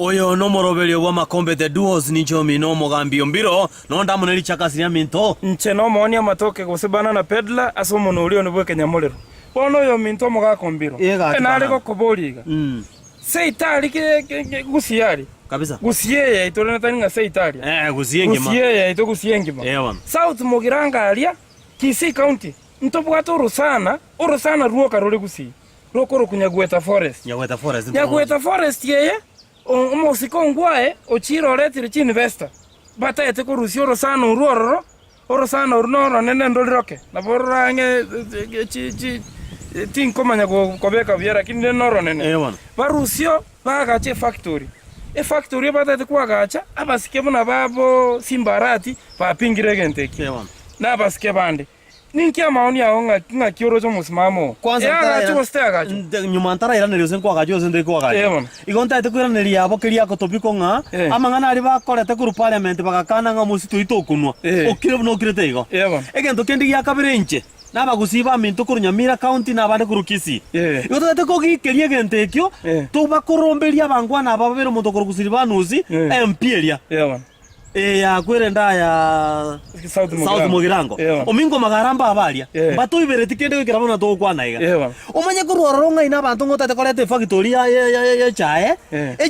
Oyo no moroberio wa makombe the duos ni Jomi no mogambio mbiro no ndamuneri chakasiria minto nche no monia matoke gusibana na pedla asomo no ulio nibwe kenyamolero bono yo minto mogakombiro enale go koboliga seitali ke gusiari kabisa gusiye itolena taninga seitali gusiye ngima gusiye ito gusiye ngima South Mogiranga alia Kisii County ntobwato urusana ruoka ruri gusi rokoro kunyagweta forest nyagweta forest yeye umusiko ngwae ochiro retire chi investor batete ko rusio rosana uruororo orosana urunoro nene ndoliroke naborange chi tinkomanya kobeka biera kinde noro nene barusio bagache factory factory batete kwagacha abasike buna babo simbarati bapingire genteki na basike bande ninkia maoni yao nga kioro cho musimamo kwanza tara nyuma ntara ira nerio sen kwaga jo sen kwaga igonta ite kwira neria abo kiria ko topiko nga amangana ari bakorete ku parliament bagakana nga musitu itokunwa okire no kirete igo egento kendi ya kabirenche nabagusiba minto kurunyamira county na bande kurukisi igotate ko gikerie gente ekyo to bakoromberia bangwana ababero muntu kurugusiriba nuzi MP eria ya kwirenda ya South Mogirango omingo magaramba abaria bato ibereti kende gwikira bona to kwana iga umenye kurororonga ina bantu ngotate korete factory ya chae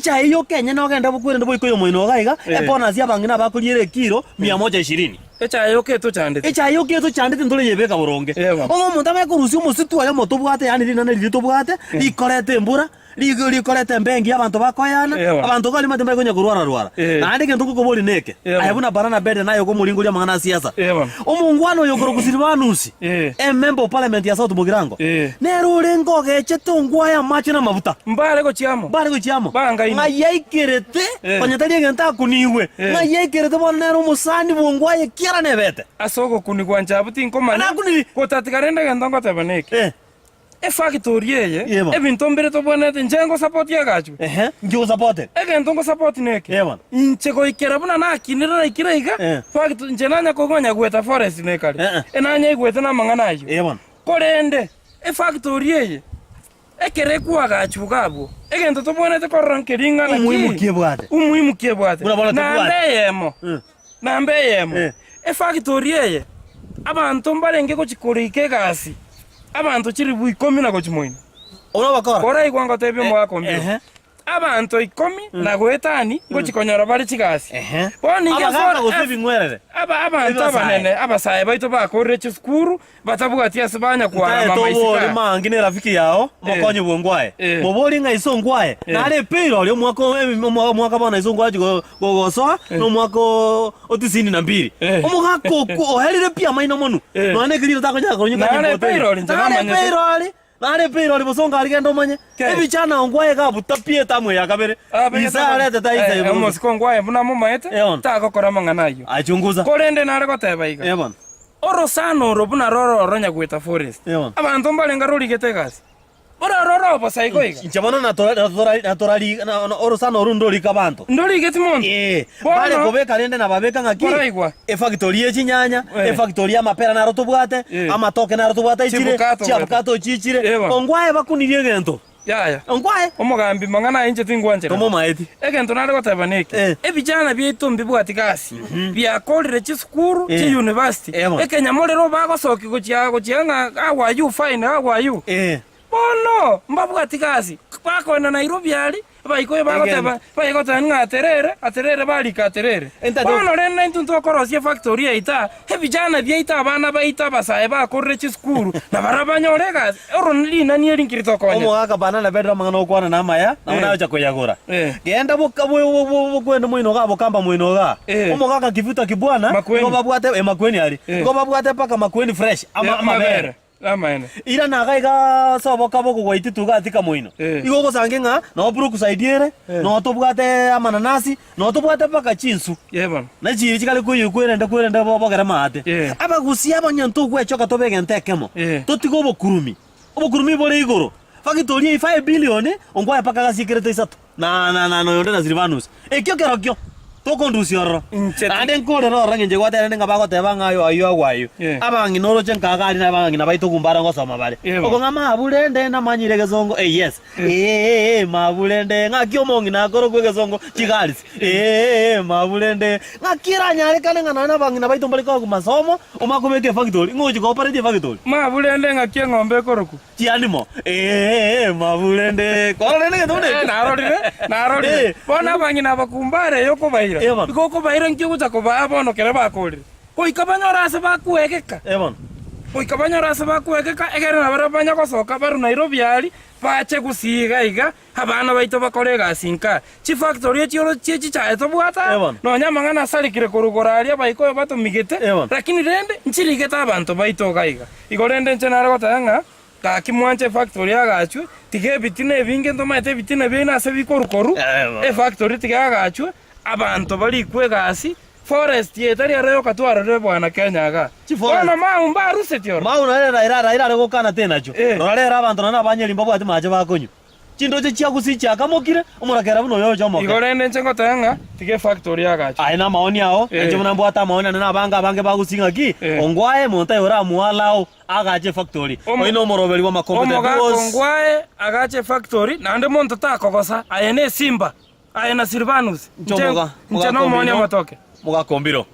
chae yo Kenya no genda bukwirenda boiko yo moino gaiga ebona cia bangina bakurire kilo 120 chae yo keto chandite ndole yebeka boronge omo muntu abakurusi umusitu ayo moto bwate yani rina nari to bwate ikorete mbura likorete mbengi abantu bakoyana abantu kali matembe gonya kurwara na andike ntuko koboli neke ayabuna barana bede nayo ko mulingo lya mangana siasa omungwano yo kurugusiribanusi member of parliament ya South Mogirango nero rengo gechete ngwaya machi na mabuta mbale go chiamo ngayaikirete panyatali ngenta kuniwe ngayaikirete bonero musani bongwaye kiara nebete asoko kunigwa njabuti nkoma ko tatikarenda ngandongo tabaneke factory yeye ebinto mbere to bonete njengo support yagachu njo support egentongo support neke nchego ikera buna nakinira na ikiraiga factory njenanya kogonya gweta forest nekali enanya igweta na mangana ayo korende factory yeye ekere kuagachu gabo egento to bonete korrankiringa na umuhimu kiebwate nambe yemo factory yeye abantu mbarenge ko chikorike gasi abantu chiri bu 10 na gochimoino ona bakora ora igwanga tebe mo akombi abantu 10 na gwetani gochikonyora bari chigasi boni ngafora gosebi ngwerere abantu abanene abasaye baito bakorre chukuru batabuga tia sibanya kwa mama isika to mangi ne rafiki yao mokonye bongwae moboli nga isongwae na ale piro lyo mwaka bana isongwae gogoso no mwako otisini na mbiri omugako oherire pia maino monu no ane kiriro takonya konyuka na ale piro nare piro libosonga aligendo manye ebichana ongwae gabuta pie tamwe ya kabere isare tataisa musiko ngwae buna mumaete takokora manganayo achunguza korende nare goteba iga orosano robuna roronya gweta forest abantu mbalenga roligete gasi orororo basaiko iga nchabana na torali orosano rundo kabantu ndoligete mon bale kobeka rende na babeka ngaki factory ya chinyanya factory ya mapera na rotobwate amatoke na rotobwate ichire chiabukato chichire ongwae bakunirie gento yaya ongwae omugambi mangana inje tingwanjera tomo maeti egento nare gotabaneke ebijana bietombi bwati gasi biakorire chisukuru chi university ekenyamolero bagosoki gochianga awa you fine awa you bono mbabwati gasi bakoena Nairobi ali baikoye bagoteba baigota aterere balika aterere bono rena intunto korosia factory yaita hebijana byaita abana baita basaye bakorre chisukuru na barabanyore gasi oronli nani erinkirito konya omugaka bana na bedra mangana okwana na maya na unaja kuyagura genda kwenda mwino gabo kamba mwino ga omugaka kivuta kibwana ngo babwate makweni ali ngo babwate paka makweni fresh amabere ira nagaiga soboka boko gwaititu gatika moino igo gosange nga no buru kusaidiere no tobwate amananasi no tobwate paka chinsu na chiri chikale kwenda bobogera mate abagusia abanyantu gwechoka tobege ntekemo totigo bokurumi bore igoro factory 5 billion ongwa paka gasikirete isatu na no yonde na Silvanus ekyo kerokyo tokondusi ororo ande nkore roro ngenje gwatera nga bagoteba ngayo ayo agwayo abangi noro chenkagari na bangi na baito kumbara ngosoma bare okonga mabulende na manyire gezongo yes mabulende ngakyo mongi na koro kwe gezongo chigalis mabulende ngakira nyare kale ngana na bangi na baito mbali kwa masomo umakomeke factory ngoji cooperative factory mabulende ngakye ngombe koroku chianimo mabulende kole nge tone narorire bona bangi na bakumbare yoko baira ikoko baira nkyo guta ko ba bono kere bakorire ko ikabanyora se bakuegeka ko ikabanyora se bakuegeka egere na barabanya kosoka baru Nairobi ali bache gusiga iga abana baito bakorega sinka chi factory chiro chichi cha eto bwata no nyama ngana salikire kurugora ali baiko bato migete lakini rende nchirigeta abantu baito gaiga igorende nchenara gotanga ka kimwanche factory agachwe tige bitine binge ndomate bitine bina se bikorukoru factory tige agachwe abantu bali kwegasi forest yetari arayo katwara re bwana Kenya ga bona maumba arusetioro mauna ira gukana tena cho rorera abantu na banyeri mbabo ati maje bakonyu chindo che chia gusicha kamokire umurakera buno yo jomo igorende nchengo tanga tige factory agacho aina maoni yao nje muna mbwata maoni na banga bange bagusinga ki ongwae monta yora mualao agache factory oino morobeli wa makompetence ongwae agache factory na ande monta takogosa ayene Simba ayena Silvanus nje no maoni matoke mugakombiro